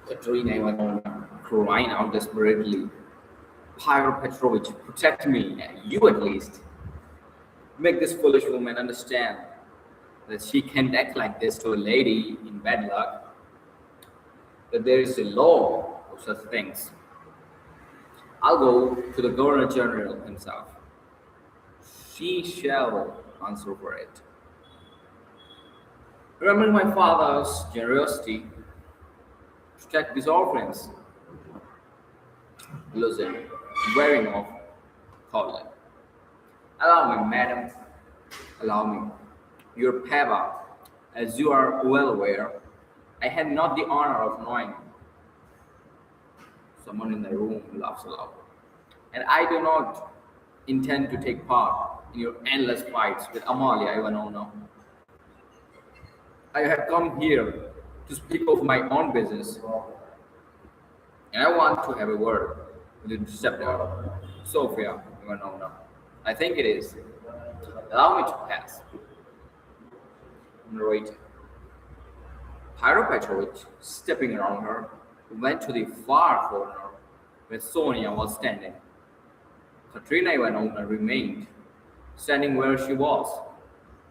Katrina Ivanovna, crying out desperately. Pyro Petrovich, protect me, you at least. Make this foolish woman understand that she can't act like this to a lady in bad luck, that there is a law of such things. I'll go to the Governor General himself. She shall answer for it. Remembering my father's generosity, protect these orphans. Listen, wearing off, calling. Allow me, madam, allow me. Your Pava, as you are well aware, I had not the honor of knowing. Someone in the room laughs aloud. And I do not intend to take part in your endless fights with Amalia Ivanovna. I have come here to speak of my own business, and I want to have a word with the interceptor, Sofia Ivanovna. I think it is. Allow me to pass. Narrator. Pyro Petrovich, stepping around her, went to the far corner where Sonia was standing. Katrina Ivanovna remained, standing where she was,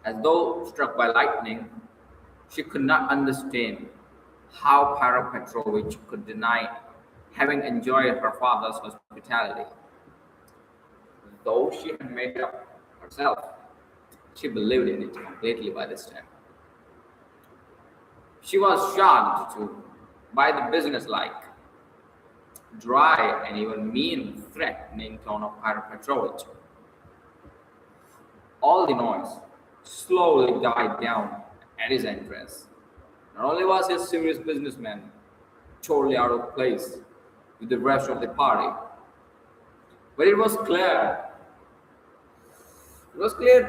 as though struck by lightning. She could not understand how Pyro Petrovich could deny having enjoyed her father's hospitality. Though she had made up herself, she believed in it completely by this time. She was shocked too by the businesslike, dry, and even mean threatening tone of Pyro Petrovich. All the noise slowly died down at his entrance. Not only was he a serious businessman, totally out of place with the rest of the party, but it was clear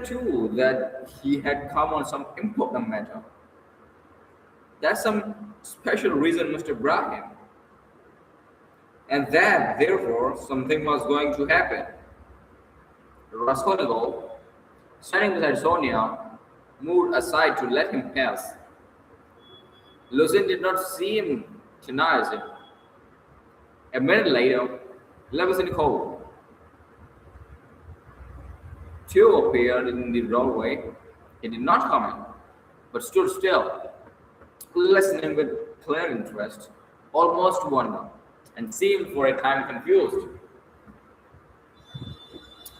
too that he had come on some important matter. That some special reason must have brought him, and that therefore something was going to happen. Raskolnikov, standing beside Sonia, moved aside to let him pass. Luzin did not seem to notice him. A minute later, Lebezinikov too appeared in the doorway. He did not come in, but stood still, listening with clear interest, almost wonder, and seemed for a time confused.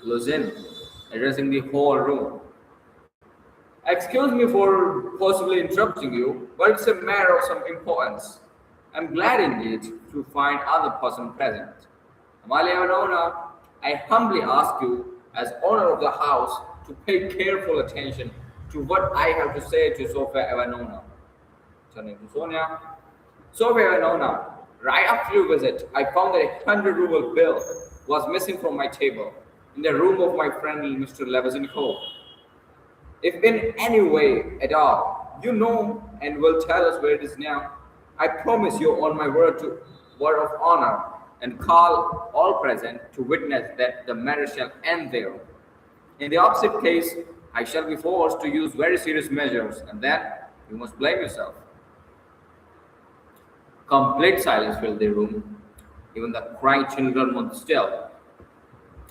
Luzin, addressing the whole room. Excuse me for possibly interrupting you, but it's a matter of some importance. I'm glad indeed to find other person present. Amalia Ivanovna, I humbly ask you, as owner of the house, to pay careful attention to what I have to say to Sofia Ivanovna. Turning to Sonia. Sofia Ivanovna, right after your visit, I found that a 100-ruble bill was missing from my table in the room of my friend Mr. Lebezinikov. If in any way at all you know and will tell us where it is now, I promise you on my word of honor and call all present to witness that the matter shall end there. In the opposite case, I shall be forced to use very serious measures, and then you must blame yourself. Complete silence filled the room. Even the crying children were still.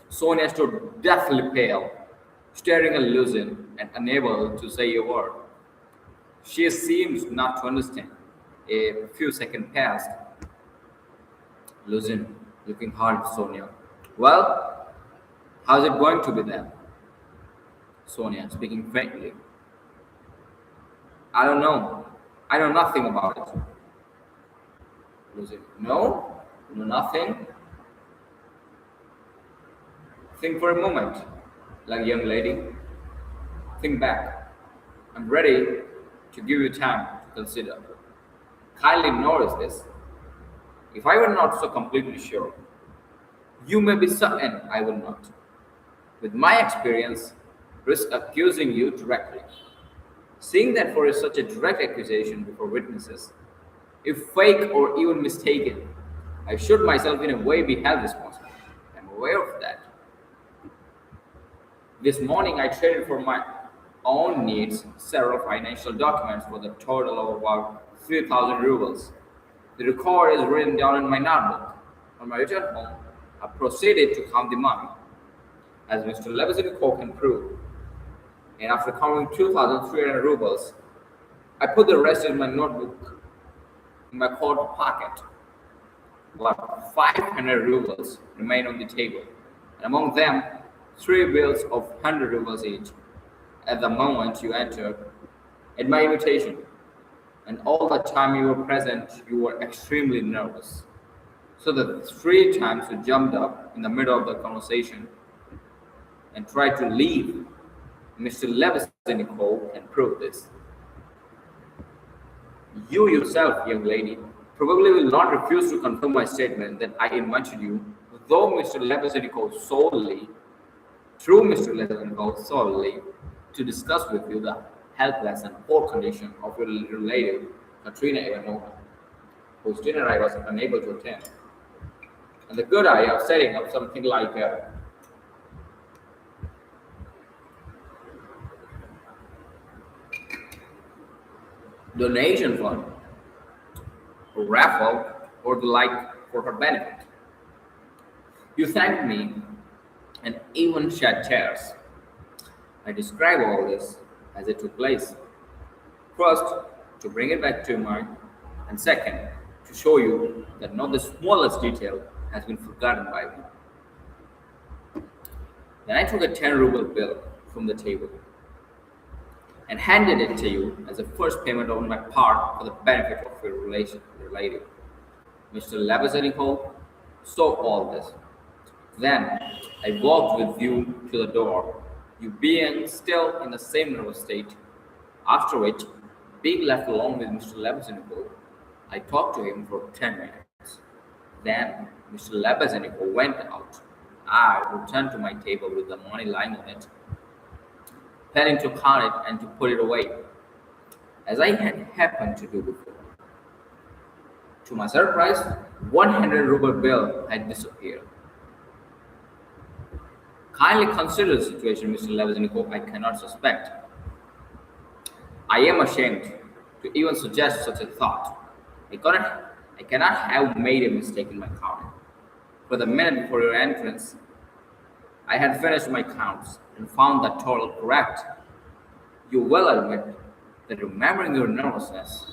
Sonia stood deathly pale, staring at Luzin and unable to say a word. She seemed not to understand. A few seconds passed. Luzin, looking hard at Sonia. Well, how's it going to be then? Sonia, speaking faintly. I don't know. I know nothing about it. Luzin, no? You know nothing? Think for a moment, like a young lady. Think back. I'm ready to give you time to consider. Kindly notice this. If I were not so completely sure, you may be certain I will not, with my experience, risk accusing you directly. Seeing that for such a direct accusation before witnesses, if fake or even mistaken, I should myself in a way be held responsible. I'm aware of that. This morning I traded for own needs several financial documents for the total of about 3,000 rubles. The record is written down in my notebook. On my return home, I proceeded to count the money, as Mr. Lebezinkov can prove. And after counting 2,300 rubles, I put the rest in my notebook in my coat pocket. About 500 rubles remained on the table, and among them, three bills of 100 rubles each. At the moment you entered, at my invitation, and all the time you were present, you were extremely nervous. So that three times you jumped up in the middle of the conversation and tried to leave. Mr. Lebezinkov can prove this. You yourself, young lady, probably will not refuse to confirm my statement that I invited you, though Mr. Lebezinkov solely, through Mr. Lebezinkov solely, to discuss with you the helpless and poor condition of your relative, Katrina Ivanovna, whose dinner I was unable to attend, and the good idea of setting up something like a donation fund, a raffle, or the like for her benefit. You thanked me and even shed tears. I describe all this as it took place. First, to bring it back to your mind, and second, to show you that not the smallest detail has been forgotten by me. Then I took a 10 ruble bill from the table and handed it to you as a first payment on my part for the benefit of your relative. Mr. Lebezinkov saw all this. Then I walked with you to the door, you being still in the same nervous state, after which, being left alone with Mr. Lebezinkov, I talked to him for 10 minutes. Then Mr. Lebezinkov went out. I returned to my table with the money lying on it, planning to count it and to put it away, as I had happened to do before. To my surprise, 100 ruble bill had disappeared. Kindly consider the situation, Mr. Lebezinkov. I cannot suspect. I am ashamed to even suggest such a thought. I cannot have made a mistake in my counting. For the minute before your entrance, I had finished my counts and found the total correct. You will admit that remembering your nervousness,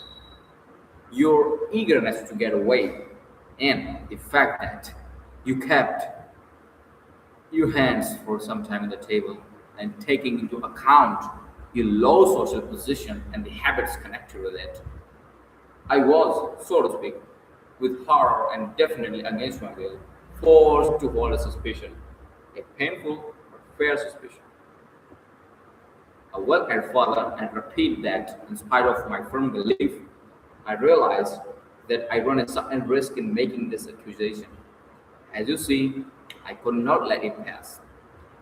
your eagerness to get away, and the fact that you kept your hands for some time on the table, and taking into account your low social position and the habits connected with it, I was, so to speak, with horror and definitely against my will, forced to hold a suspicion, a painful but fair suspicion. I work at further and repeat that, in spite of my firm belief, I realize that I run a certain risk in making this accusation. As you see, I could not let it pass.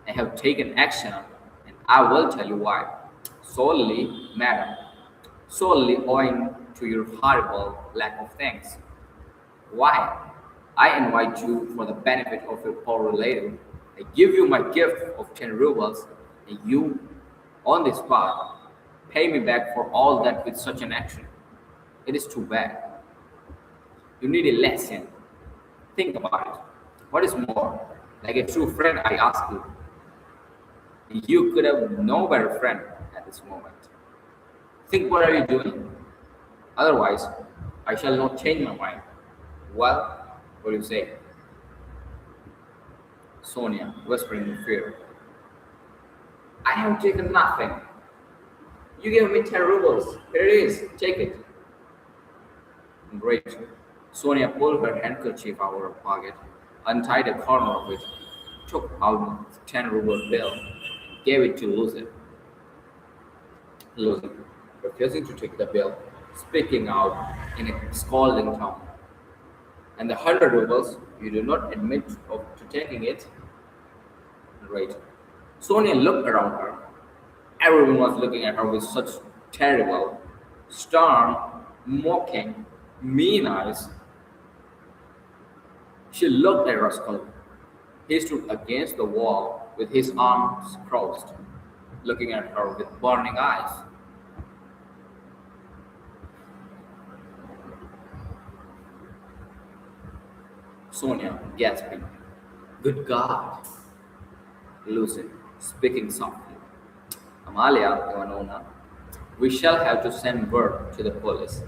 I have taken action, and I will tell you why. Solely, madam, solely owing to your horrible lack of thanks. Why? I invite you for the benefit of your poor relative. I give you my gift of 10 rubles, and you, on the spot, pay me back for all that with such an action. It is too bad. You need a lesson. Think about it. What is more, like a true friend, I ask you. You could have no better friend at this moment. Think, what are you doing? Otherwise, I shall not change my mind. Well, what do you say? Sonia, whispering in fear. I have taken nothing. You gave me 10 rubles. Here it is. Take it. Great. Sonia pulled her handkerchief out of her pocket, untied a corner of it, took out the 10 ruble bill, gave it to Lucy. Lucy, refusing to take the bill, speaking out in a scolding tone. And the 100 rubles, you do not admit to taking it? Great. Sonia looked around her. Everyone was looking at her with such terrible, stern, mocking, mean eyes. She looked at Raskolnikov. He stood against the wall with his arms crossed. looking at her with burning eyes. Sonia gasping. Good God, Lucy speaking softly. Amalia Ivanovna, we shall have to send word to the police.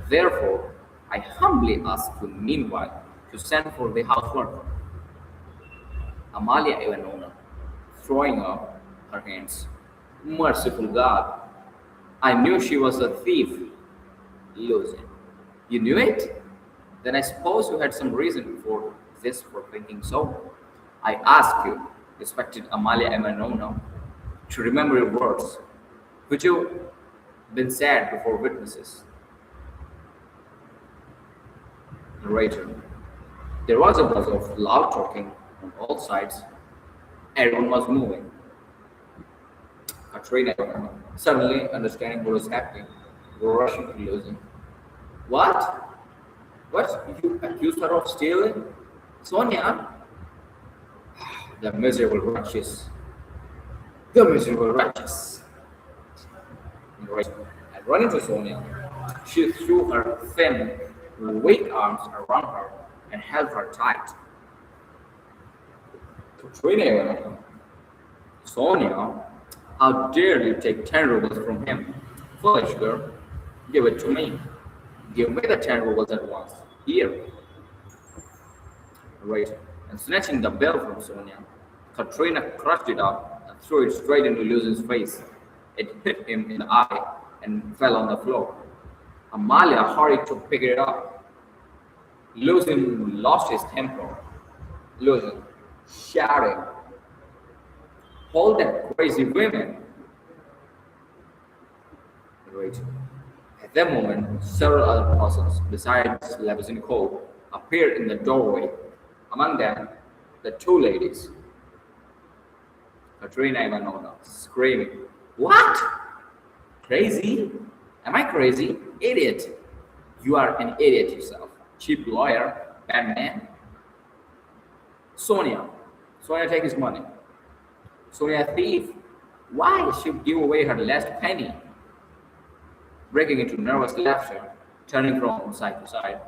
Therefore, I humbly ask you meanwhile to send for the housework. Amalia Ivanovna, throwing up her hands. Merciful God, I knew she was a thief. Lucy, you knew it? Then I suppose you had some reason for this for thinking so. I ask you, respected Amalia Ivanovna, to remember your words, which have been said before witnesses. Narrator. There was a buzz of loud talking on all sides. Everyone was moving. Katrina, suddenly understanding what was happening, were rushing to Lucy. What? What? You accused her of stealing? Sonia? The miserable wretches. The miserable wretches. Right. And running to Sonia, she threw her thin, weak arms around her and held her tight. Katrina, Sonia, how dare you take 10 rubles from him? Foolish girl, give it to me. Give me the 10 rubles at once. Here. Right. And snatching the bill from Sonia, Katrina crushed it up and threw it straight into Lucian's face. It hit him in the eye and fell on the floor. Amalia hurried to pick it up. Lucian lost his temper. Lucian, shouting, hold that crazy women! Right. At that moment, several other persons, besides Lebezinkov, appeared in the doorway. Among them, the two ladies. Katerina Ivanovna, screaming, what? Crazy? Am I crazy? Idiot! You are an idiot yourself. Cheap lawyer, bad man. Sonia. Sonia, take his money. Sonia, thief. Why did she give away her last penny? Breaking into nervous laughter, turning from side to side.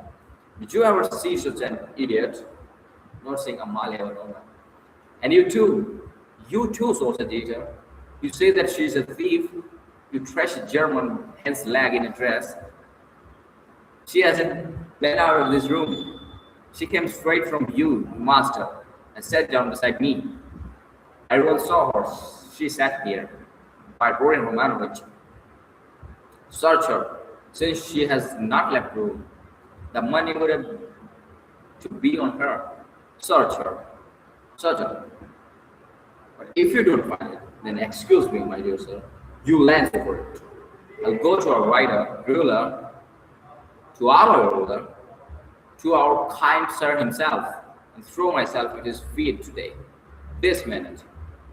Did you ever see such an idiot? Not saying Amalia Ivanovna. And you too, sausage eater. You say that she's a thief. You trash a German hen's leg in a dress. She hasn't been out of this room. She came straight from you, master, and sat down beside me. Everyone saw her. She sat here by Borin Romanovich. Search her, since she has not left room. The money would have to be on her. Search her. Search her. But if you don't find it, then excuse me, my dear sir. You'll answer for it. I'll go to our writer, ruler, to our ruler, to our kind sir himself, and throw myself at his feet today. This minute.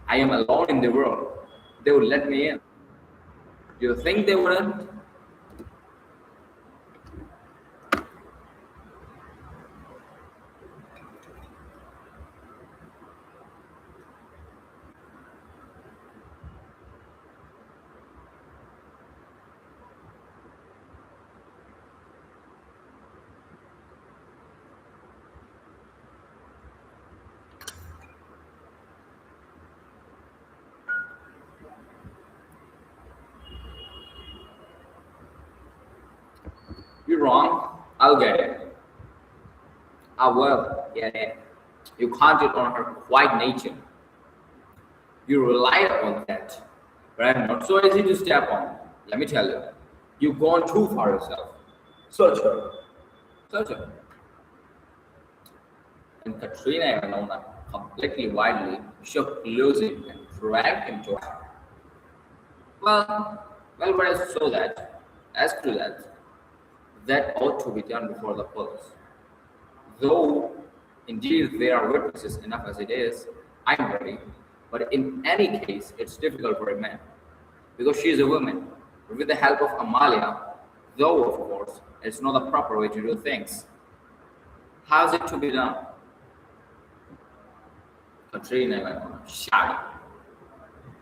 I am alone in the world. They would let me in. Do you think they wouldn't? You're wrong. I'll get it. I will get it. You counted on her quiet nature. You relied on that. But I'm not so easy to step on. Let me tell you. You've gone too far yourself. Search her. Search her. And Katrina Ivanovna, completely wildly, shook Lucy and dragged him to her. Well, but I saw that. As to that ought to be done before the police. Though, indeed, there are witnesses enough as it is, I'm ready. But in any case, it's difficult for a man. Because she is a woman. But with the help of Amalia, though, of course, it's not the proper way to do things. How's it to be done? Katrina Ivanovna, shouting.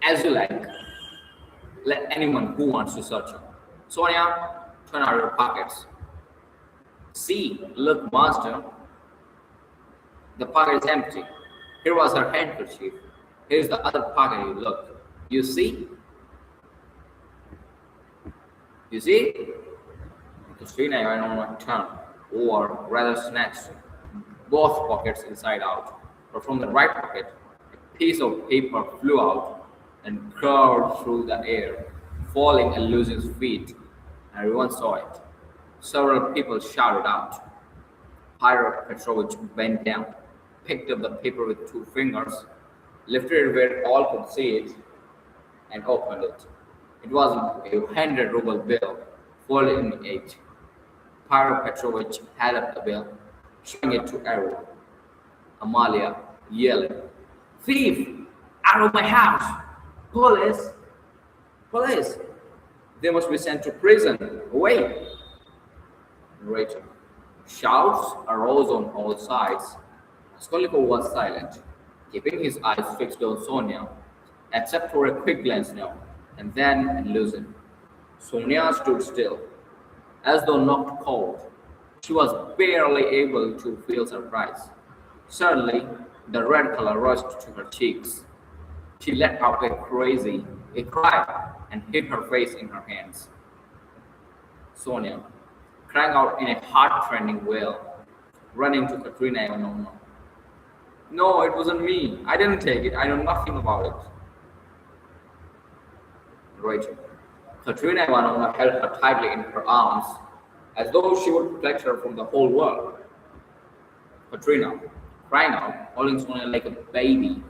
As you like. Let anyone who wants to search her. Sonia, turn out your pockets. See, look, master, the pocket is empty. Here was her handkerchief. Here's the other pocket you look. You see? You see? Katrina went on a turn, or rather snatched both pockets inside out. But from the right pocket, a piece of paper flew out and curved through the air, falling and losing its feet. Everyone saw it. Several people shouted out. Pyro Petrovich bent down, picked up the paper with two fingers, lifted it where all could see it, and opened it. It was a 100-ruble bill, folded in eight. Pyro Petrovich held up the bill, showing it to everyone. Amalia yelling, "Thief! Out of my house! Police! Police! They must be sent to prison! Away!" Rachel. Shouts arose on all sides. Raskolnikov was silent, keeping his eyes fixed on Sonia, except for a quick glance now and then and loosened. Sonia stood still, as though knocked cold. She was barely able to feel surprise. Suddenly, the red color rushed to her cheeks. She let out a cry, and hid her face in her hands. Sonia, crying out in a heart-rending wail, ran into Katerina Ivanovna. "No, it wasn't me. I didn't take it. I know nothing about it." Rachel. Katerina Ivanovna held her tightly in her arms, as though she would protect her from the whole world. Katerina, crying out, holding Sonia like a baby,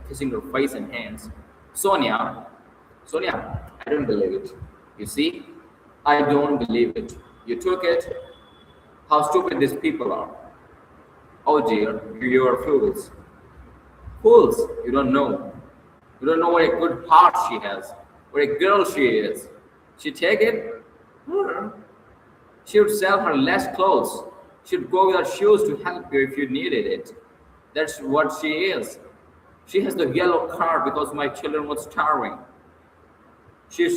kissing her face and hands. Sonia, Sonia, I don't believe it. You see, I don't believe it. You took it. How stupid these people are. Oh dear, you are fools. Fools, you don't know. You don't know what a good heart she has. What a girl she is. She'd take it? She would sell her less clothes. She'd go without shoes to help you if you needed it. That's what she is. She has the yellow card because my children were starving. She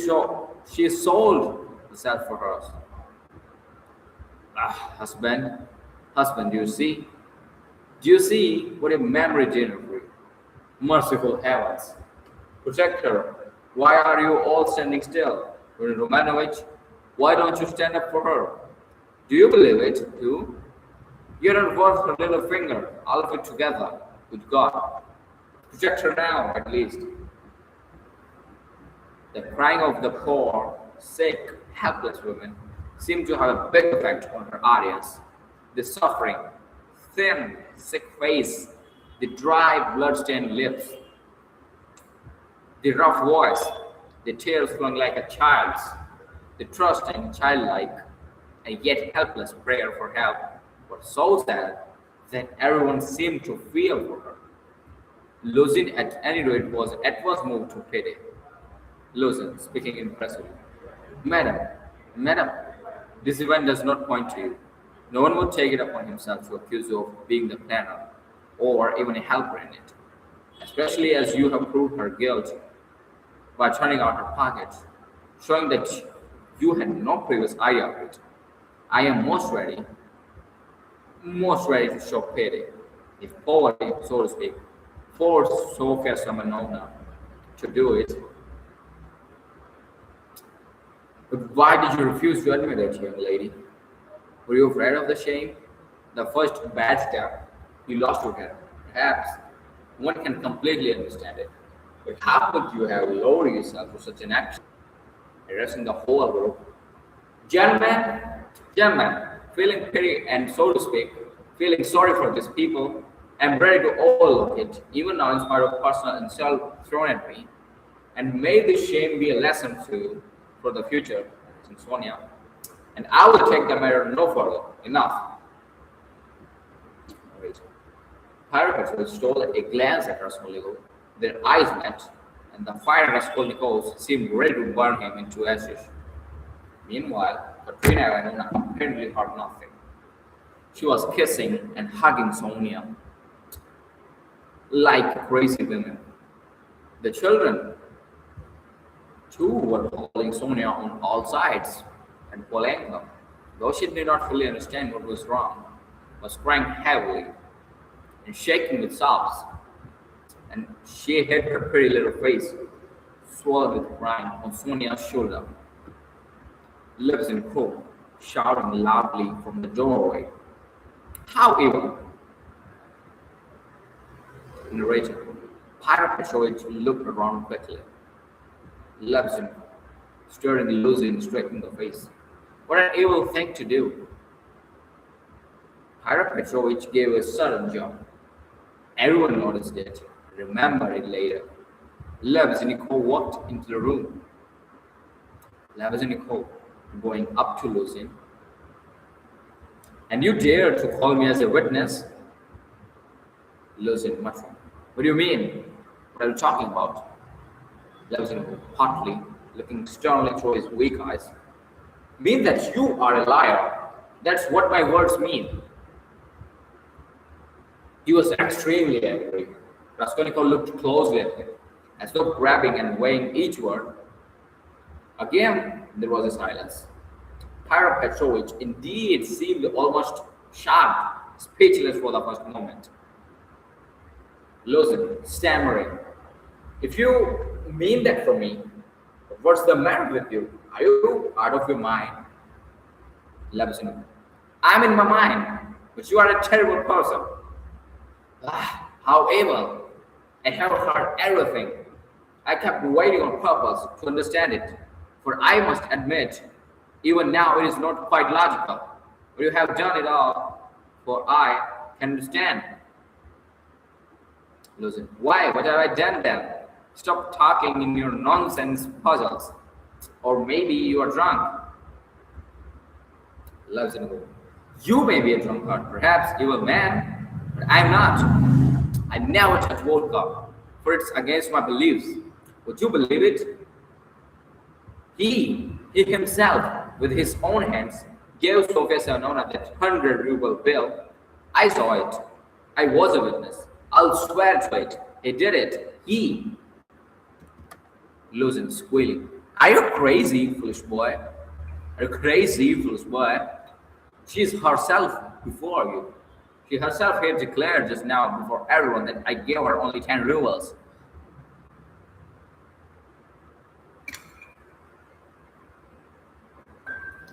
sold herself for us. Husband, do you see? Do you see what a memory dinner for you? Merciful heavens. Protect her. Why are you all standing still? Romanovich, why don't you stand up for her? Do you believe it, too? You're not worth her little finger, all of it together, with God. Protect her now, at least. The crying of the poor, sick, helpless women seemed to have a big effect on her audience. The suffering, thin, sick face, the dry, blood-stained lips, the rough voice, the tears flowing like a child's, the trusting, childlike, and yet helpless prayer for help was so sad that everyone seemed to feel for her. Luzin, at any rate, was at once moved to pity. Luzin, speaking impressively, Madam, this event does not point to you. No one would take it upon himself to accuse you of being the planner, or even a helper in it, especially as you have proved her guilt by turning out her pockets, showing that you had no previous idea of it. I am most ready to show pity, if poverty, so to speak, forced Sofia Samanovna to do it. But why did you refuse to admit it, young lady? Were you afraid of the shame? The first bad step, you lost your head. Perhaps one can completely understand it. But how could you have lowered yourself to such an action? Addressing the whole group. Gentlemen, feeling pity and, so to speak, feeling sorry for these people, I'm ready to overlook it, even now in spite of personal insult thrown at me. And may this shame be a lesson to you for the future, Sonia. And I will take the matter no further. Enough. Pyropetrov stole a glance at Raskolnikov. Their eyes met, and the fire Raskolnikov seemed ready to burn him into ashes. Meanwhile, Katerina Ivanovna apparently heard nothing. She was kissing and hugging Sonia like crazy women. The children Two were holding Sonia on all sides and pulling her. Though she did not fully understand what was wrong, was crying heavily and shaking with sobs, and she hid her pretty little face, swollen with crying, on Sonia's shoulder. Lips in cold, shouting loudly from the doorway. How evil! Narrator. Pyra Petrovich looked around quickly. Levsin, staring Lucy straight in the face. What an evil thing to do! Pyra Petrovich gave a sudden jump. Everyone noticed it, remembered it later. Levzinnikov walked into the room. Levzinnikov, going up to Lucy. And you dare to call me as a witness? Lucy muttered. What do you mean? What are you talking about? Levzinnikov, hotly, looking sternly through his weak eyes. Mean that you are a liar. That's what my words mean. He was extremely angry. Raskolnikov looked closely at him, as though grabbing and weighing each word. Again, there was a silence. Pyra Petrovich indeed seemed almost shocked, speechless for the first moment. Losing, stammering. If you mean that for me, what's the matter with you? Are you out of your mind? Levzinov. I'm in my mind, but you are a terrible person. Ah, how evil! I have heard everything. I kept waiting on purpose to understand it, for I must admit, even now it is not quite logical. But you have done it all, for I can understand. Losing. Why? What have I done then? Stop talking in your nonsense puzzles. Or maybe you are drunk. Levzinov. You may be a drunkard, perhaps you are a man, but I am not. I never touch vodka, for it's against my beliefs. Would you believe it? He himself, with his own hands, gave Sofia Semyonovna that 100-ruble bill. I saw it. I was a witness. I'll swear to it. He did it. He. Losing, squealing. Are you crazy, foolish boy? Are you crazy, foolish boy? She is herself before you. She herself here declared just now before everyone that I gave her only 10 rubles.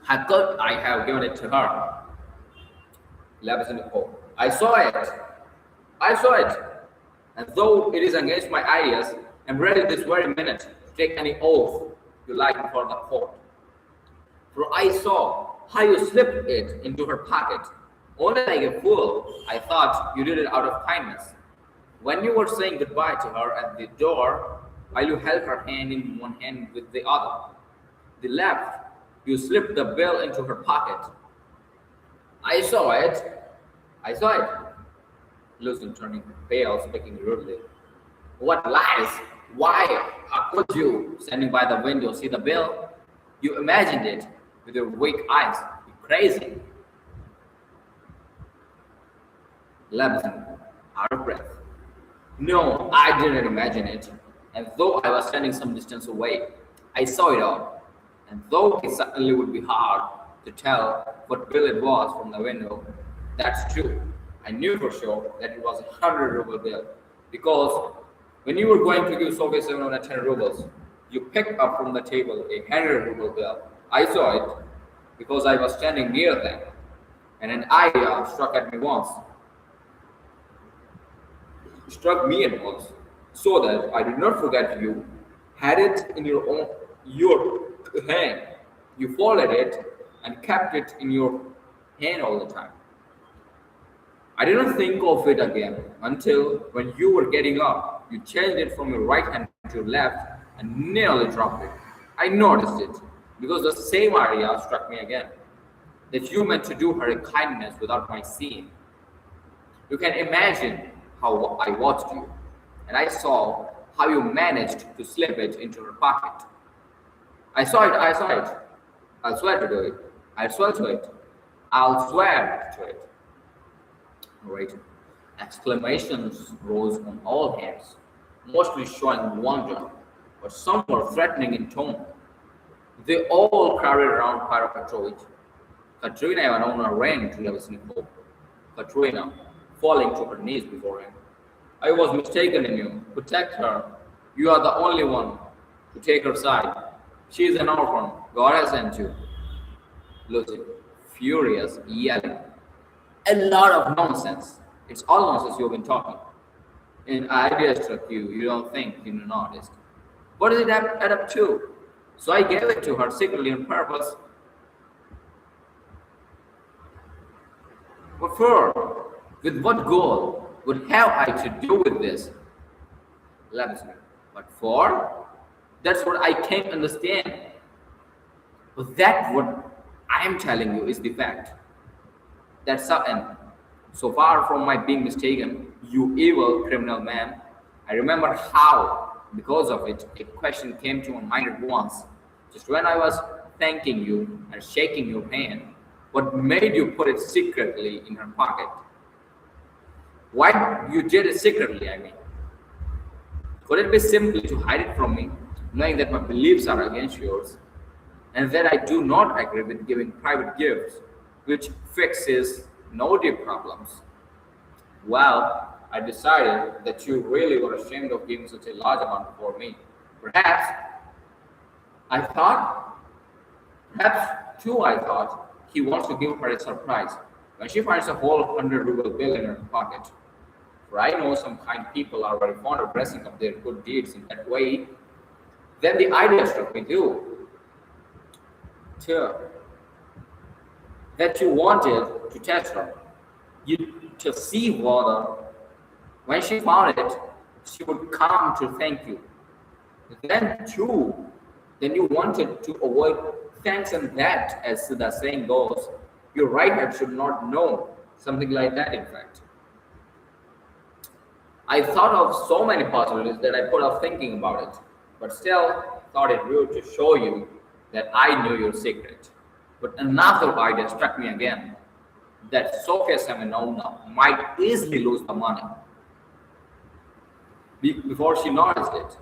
How could I have given it to her? Levzinnikov. I saw it. I saw it. And though it is against my ideas, I'm ready this very minute to take any oath you like before the court. For I saw how you slipped it into her pocket. Only like a fool, I thought you did it out of kindness. When you were saying goodbye to her at the door, while you held her hand in one hand with the other, the left, you slipped the bill into her pocket. I saw it. I saw it. Lucien turning pale, speaking rudely. What lies? Why could you, standing by the window, see the bill? You imagined it with your weak eyes. You're crazy. Levin, out of breath. No, I didn't imagine it. And though I was standing some distance away, I saw it all. And though it certainly would be hard to tell what bill it was from the window, that's true. I knew for sure that it was a 100-ruble bill, because when you were going to give Sofia Semyonovna 10 rubles, you picked up from the table a 100-ruble bill. I saw it because I was standing near them, and an idea struck me at once, so that I did not forget you. Had it in your hand, you folded it and kept it in your hand all the time. I did not think of it again until when you were getting up, you changed it from your right hand to your left and nearly dropped it. I noticed it because the same idea struck me again, that you meant to do her a kindness without my seeing. You can imagine how I watched you, and I saw how you managed to slip it into her pocket. I saw it. I'll swear to do it. I'll swear to it. I'll swear to it. Right. Exclamations rose on all hands, mostly showing wonder. but some were threatening in tone. They all crowded around Pyro Petrovich. Katrina Ivanovna ran to Levasnikov. Katrina, falling to her knees before him. I was mistaken in you. Protect her. You are the only one to take her side. She is an orphan. God has sent you. Lucy, furious, yelling. A lot of nonsense. It's all nonsense you've been talking. An idea struck you. You don't think you're an artist. What does it add up to? So I gave it to her secretly on purpose. What for? With what goal? What have I to do with this? Lavishly. What for? That's what I can't understand. But that what I am telling you is the fact. That's and so far from my being mistaken, you evil criminal man, I remember how, because of it, a question came to my mind at once. Just when I was thanking you and shaking your hand, what made you put it secretly in her pocket? Why you did it secretly, I mean? Could it be simply to hide it from me, knowing that my beliefs are against yours, and that I do not agree with giving private gifts, which fixes no deep problems? Well, I decided that you really were ashamed of giving such a large amount for me. Perhaps I thought, he wants to give her a surprise when she finds a whole 100 ruble bill in her pocket. For I know some kind people are very fond of dressing up their good deeds in that way. Then the idea struck me too, that you wanted to test her, to see whether, when she found it, she would come to thank you. Then you wanted to avoid thanks and that, as the saying goes. Your right hand should not know, something like that, in fact. I thought of so many possibilities that I put off thinking about it, but still thought it rude to show you that I knew your secret. But another idea struck me again, that Sofia Semenovna might easily lose the money before she noticed it.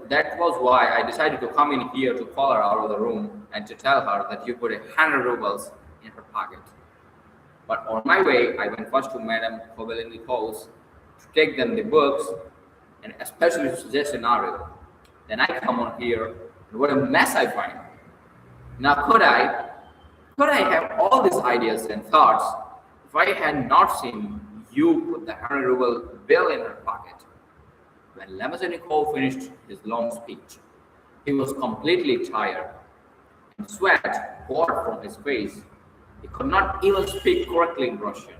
That was why I decided to come in here to call her out of the room and to tell her that you put 100 rubles in her pocket. But on my way, I went first to Madame Kovaleniko's to take them the books and especially to suggest a scenario. Then I come on here, and what a mess I find. Now could I have all these ideas and thoughts if I had not seen you put the 100 ruble bill in her pocket? When Lemazhenikov finished his long speech, he was completely tired, and sweat poured from his face. He could not even speak correctly in Russian,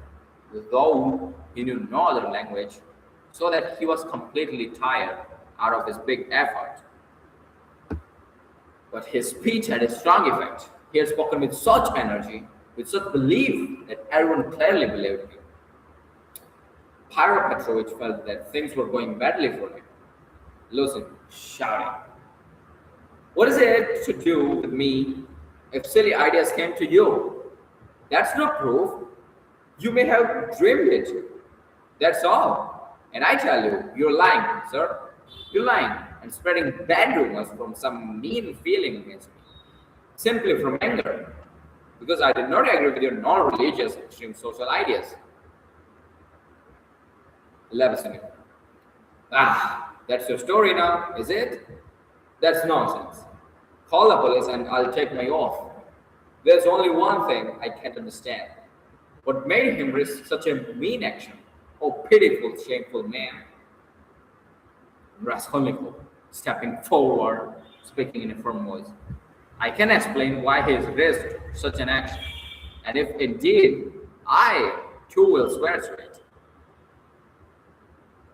though he knew no other language, so that he was completely tired out of his big effort. But his speech had a strong effect. He had spoken with such energy, with such belief, that everyone clearly believed him. Pyro Petrovich felt that things were going badly for him. Lucy, shouting, "What is it to do with me if silly ideas came to you? That's no proof. You may have dreamed it. That's all. And I tell you, you're lying, sir. You're lying and spreading bad rumors from some mean feeling against me, simply from anger, because I did not agree with your non-religious extreme social ideas." Levashenikov. That's your story now, is it? That's nonsense. Call the police and I'll take my oath. There's only one thing I can't understand. What made him risk such a mean action? Oh, pitiful, shameful man. Raskolnikov, stepping forward, speaking in a firm voice. I can explain why he has risked such an action. And if indeed, I too will swear to it.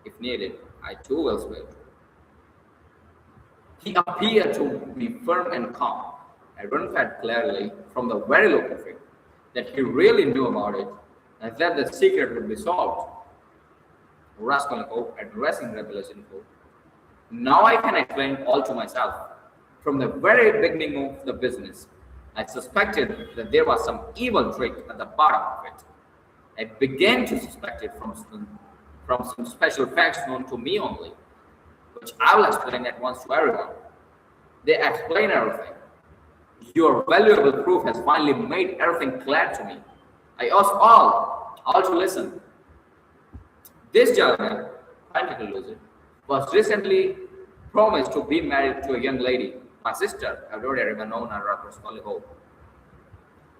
If needed, I too will swear. He appeared to be firm and calm. Everyone felt clearly, from the very look of it, that he really knew about it and that the secret would be solved. Raskolnikov addressing Rebelazhenkov. Now I can explain all to myself. From the very beginning of the business, I suspected that there was some evil trick at the bottom of it. I began to suspect it from some special facts known to me only. But which I will explain at once to everyone. They explain everything. Your valuable proof has finally made everything clear to me. I ask all to listen. This gentleman, practically loser, was recently promised to be married to a young lady, my sister, I've already known her across Hollywood.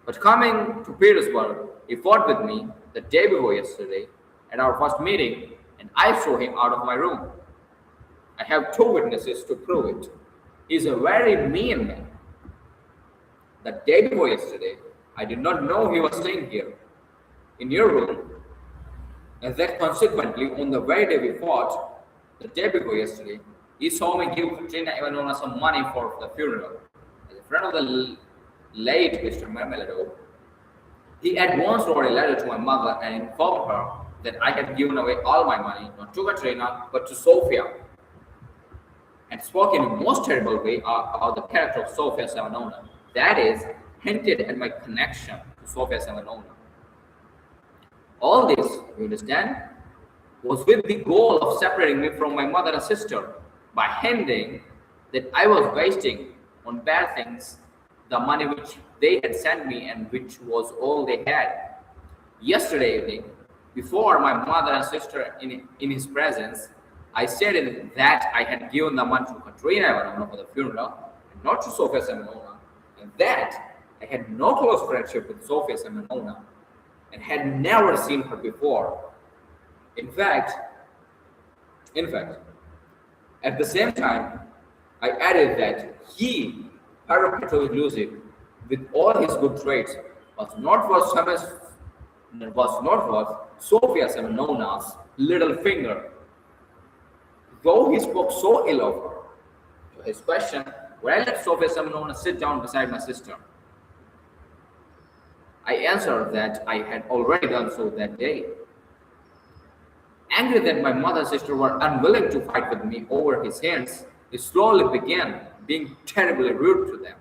But coming to Petersburg, he fought with me the day before yesterday at our first meeting, and I threw him out of my room. I have two witnesses to prove it. He's a very mean man. The day before yesterday, I did not know he was staying here, in your room, and that consequently, on the very day we fought, the day before yesterday, he saw me give Katrina Ivanovna some money for the funeral. As a friend of the late Mr. Marmelado, he at once wrote a letter to my mother and informed her that I had given away all my money, not to Katrina, but to Sofia, and spoke in a most terrible way about the character of Sofia Semenovna. That is, hinted at my connection to Sofia Semenovna. All this, you understand, was with the goal of separating me from my mother and sister by hinting that I was wasting on bad things the money which they had sent me and which was all they had. Yesterday evening, before my mother and sister in his presence, I stated that I had given the money to Katrina Ivanovna for the funeral and not to Sofia Semenovna, and that I had no close friendship with Sofia Semenovna and had never seen her before. In fact, at the same time, I added that he, Pyro Petrovich, with all his good traits, was not worth Sofia Semenovna's little finger. Though he spoke so ill of her, to his question, would I let Sofia Semenovna sit down beside my sister? I answered that I had already done so that day. Angry that my mother and sister were unwilling to fight with me over his hands, he slowly began being terribly rude to them.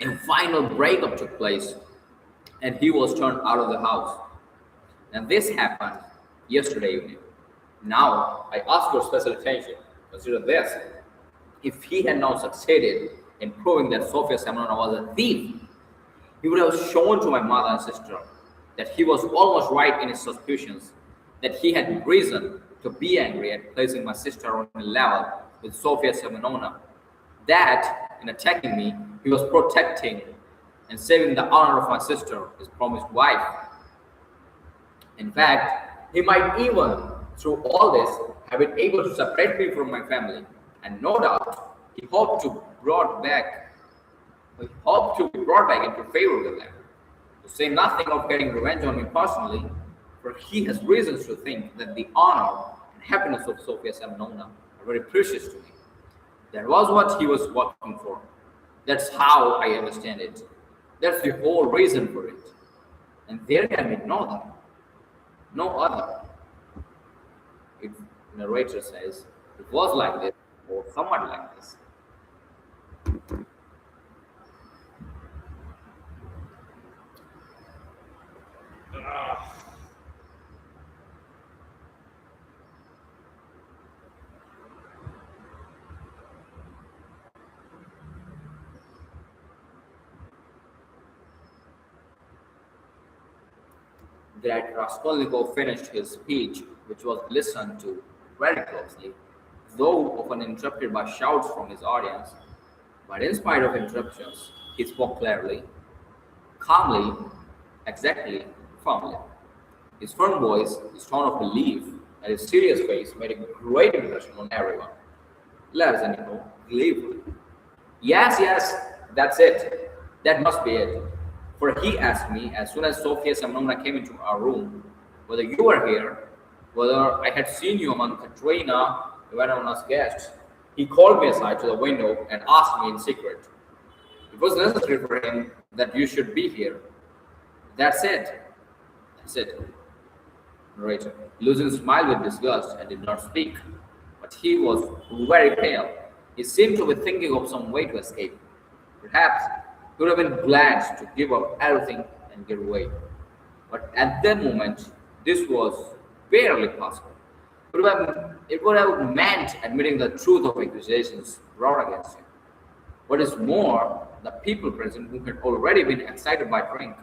A final breakup took place, and he was turned out of the house. And this happened yesterday evening. Now, I ask your special attention. Consider this. If he had now succeeded in proving that Sofia Semenovna was a thief, he would have shown to my mother and sister that he was almost right in his suspicions, that he had reason to be angry at placing my sister on a level with Sofia Semenovna, that in attacking me, he was protecting and saving the honor of my sister, his promised wife. In fact, he might even, through all this, have been able to separate me from my family, and no doubt he hoped to be brought back into favor with them. To say nothing of getting revenge on me personally, for he has reasons to think that the honor and happiness of Sofia Semenovna are very precious to me. That was what he was working for. That's how I understand it. That's the whole reason for it. And there can be no other. No other. If the narrator says it was like this or somewhat like this. That Raskolnikov finished his speech, which was listened to very closely, though often interrupted by shouts from his audience. But in spite of interruptions, he spoke clearly, calmly, exactly, firmly. His firm voice, his tone of belief, and his serious face made a great impression on everyone. Lazarenko gleefully. Yes, that's it. That must be it. For he asked me, as soon as Sofia Semenovna came into our room, whether you were here, whether I had seen you among Katerina Ivanovna's guests. He called me aside to the window and asked me in secret. It was necessary for him that you should be here. That's it. Narrator. Luzin smiled with disgust and did not speak, but he was very pale. He seemed to be thinking of some way to escape. Perhaps he would have been glad to give up everything and get away. But at that moment, this was barely possible. It would have meant admitting the truth of accusations brought against him. What is more, the people present who had already been excited by drink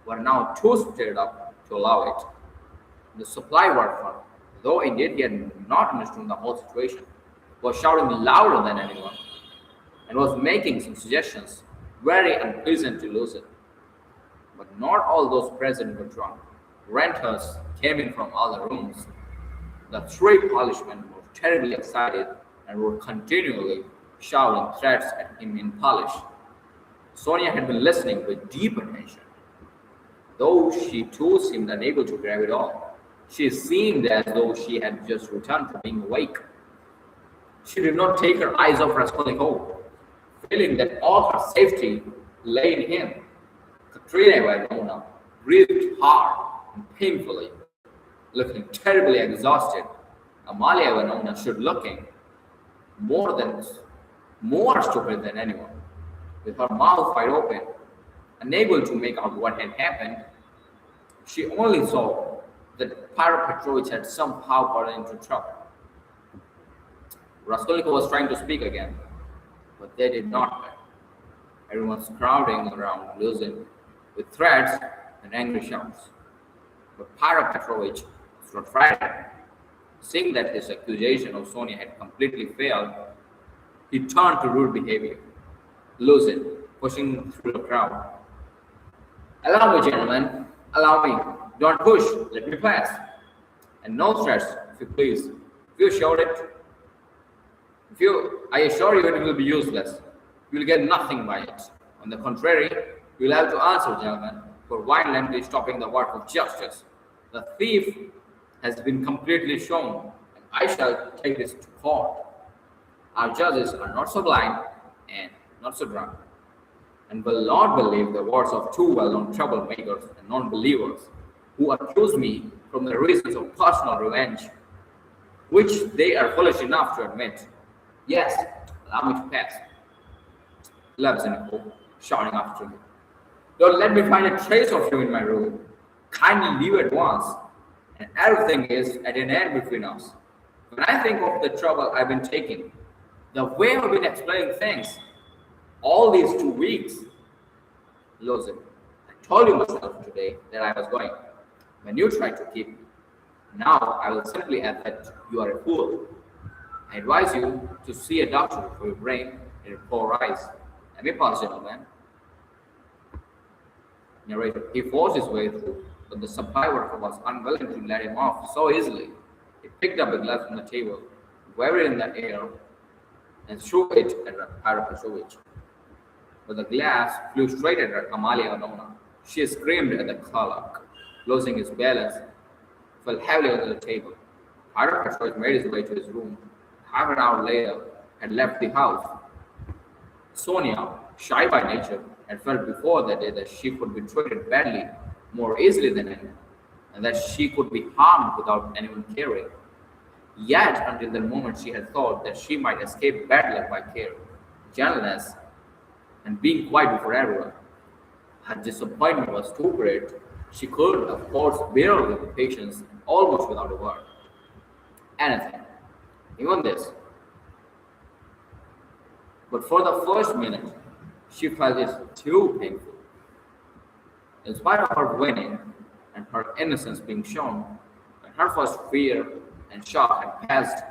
were now too stirred up to allow it. The supply worker, though indeed he had not understood the whole situation, was shouting louder than anyone and was making some suggestions very unpleasant to Lucid. But not all those present were drunk. Renters came in from all the rooms. The three policemen were terribly excited and were continually shouting threats at him in Polish. Sonia had been listening with deep attention, though she too seemed unable to grab it all. She seemed as though she had just returned from being awake. She did not take her eyes off Raskolnikov, feeling that all her safety lay in him. Katrina Ivanovna breathed hard and painfully, looking terribly exhausted. Amalia Ivanovna stood looking more stupid than anyone, with her mouth wide open, unable to make out what had happened. She only saw that Pyro Petrovich had somehow gotten into trouble. Raskolnikov was trying to speak again, but they did not hear. Everyone was crowding around Luzin with threats and angry shouts. But Pyro Petrovich was not frightened. Seeing that his accusation of Sonia had completely failed, he turned to rude behavior. Luzin, pushing through the crowd. "Allow me, gentlemen. Allow me. Don't push. Let me pass. And no threats, if you please. If you showed it, I assure you it will be useless. You will get nothing by it. On the contrary, you will have to answer, gentlemen, for violently stopping the work of justice. The thief has been completely shown, and I shall take this to court. Our judges are not so blind and not so drunk, and will not believe the words of two well-known troublemakers and non-believers who accuse me from the reasons of personal revenge, which they are foolish enough to admit. Yes, allow me to pass." Levsenko shouting after him. "Don't let me find a trace of you in my room. Kindly leave at once, and everything is at an end between us. When I think of the trouble I've been taking, the way I've been explaining things, all these 2 weeks, Lozin, I told you myself today that I was going. When you tried to keep me, now I will simply add that you are a fool. I advise you to see a doctor for your brain and your poor eyes. Let me pause, gentlemen." Narrator. He forced his way through, but the supply worker was unwilling to let him off so easily. He picked up a glass from the table, waved it in the air, and threw it at Pyro Petrovich. But the glass flew straight at Amalia Ivanovna. She screamed at the clerk, losing his balance, fell heavily onto the table. Pyro Petrovich made his way to his room. Half an hour later, had left the house. Sonia, shy by nature, had felt before that day that she could be treated badly more easily than anyone, and that she could be harmed without anyone caring. Yet, until the moment, she had thought that she might escape badly by care, gentleness, and being quiet before everyone. Her disappointment was too great. She could, of course, bear with patience almost without a word. Anything, even this. But for the first minute, she felt it too painful. In spite of her winning and her innocence being shown, when her first fear and shock had passed,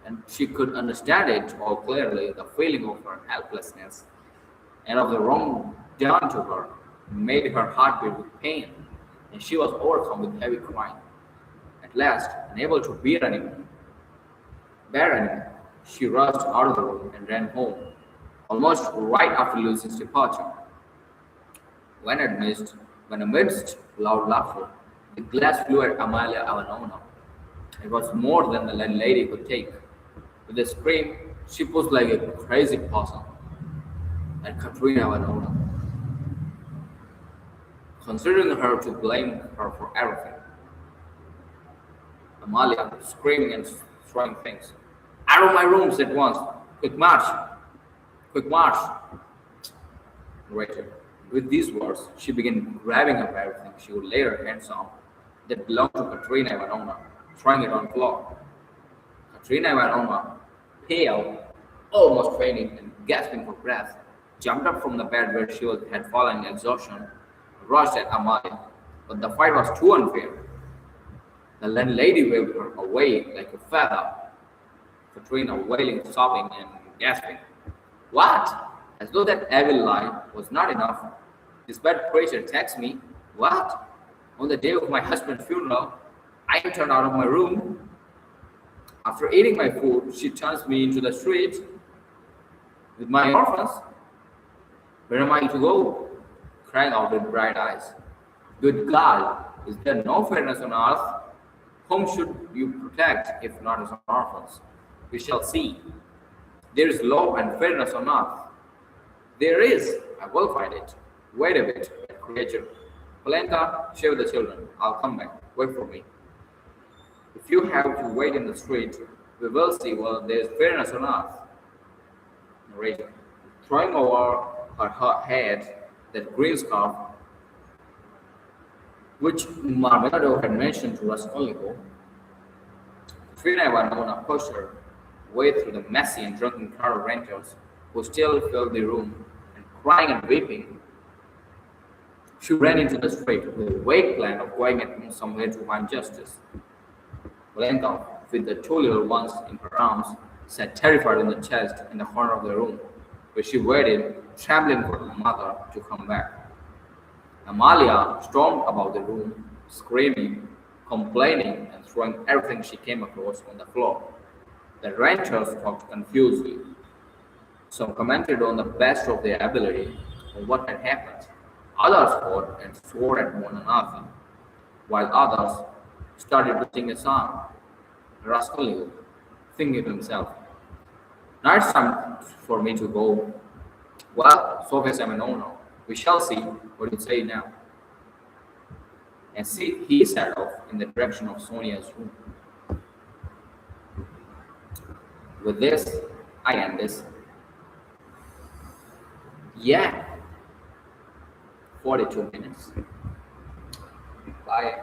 and she could understand it all clearly, the feeling of her helplessness and of the wrong done to her made her heart beat with pain, and she was overcome with heavy crying. At last, unable to bear anymore, she rushed out of the room and ran home, almost right after Lucy's departure. When amidst loud laughter, the glass flew at Amalia Ivanovna. It was more than the landlady could take. With a scream, she pushed like a crazy person at Katerina Ivanovna, considering her to blame her for everything. Amalia screaming and throwing things. "Out of my rooms at once! Quick march! Quick march!" Narrator. With these words, she began grabbing up everything she would lay her hands on that belonged to Katrina Ivanovna, throwing it on the floor. Katrina Ivanovna, pale, almost fainting and gasping for breath, jumped up from the bed where had fallen in exhaustion, rushed at Amalia. But the fight was too unfair. The landlady waved her away like a feather, Katrina wailing, sobbing, and gasping. What? As though that evil lie was not enough. This bad creature attacks me. What? On the day of my husband's funeral, I am turned out of my room. After eating my food, she turns me into the street with my orphans. Where am I to go? Crying out with bright eyes. Good God, is there no fairness on earth? Whom should you protect if not as orphans? We shall see. There is law and fairness on earth. There is. I will find it. Wait a bit, creature. Polenka, share with the children. I'll come back. Wait for me. If you have to wait in the street, we will see whether there is fairness on earth. Narrator. Throwing over her head that green scarf, which Marmelado had mentioned to Raskolnikov, Katrina Ivanovna pushed her way through the messy and drunken crowd of renters who still filled the room, and crying and weeping, she ran into the street with a vague plan of going at somewhere to find justice. Polenka, with the two little ones in her arms, sat terrified in the chest in the corner of the room, where she waited, trembling for her mother to come back. Amalia stormed about the room, screaming, complaining, and throwing everything she came across on the floor. The renters talked confusedly. Some commented on the best of their ability on what had happened. Others fought and swore at one another, while others started to sing a song. Raskolnikov, thinking to himself, now it's time for me to go. Well, Sofia Semyonovna, we shall see what you say now. And see, he set off in the direction of Sonia's room. With this, I end this. Yeah, 42 minutes. Bye.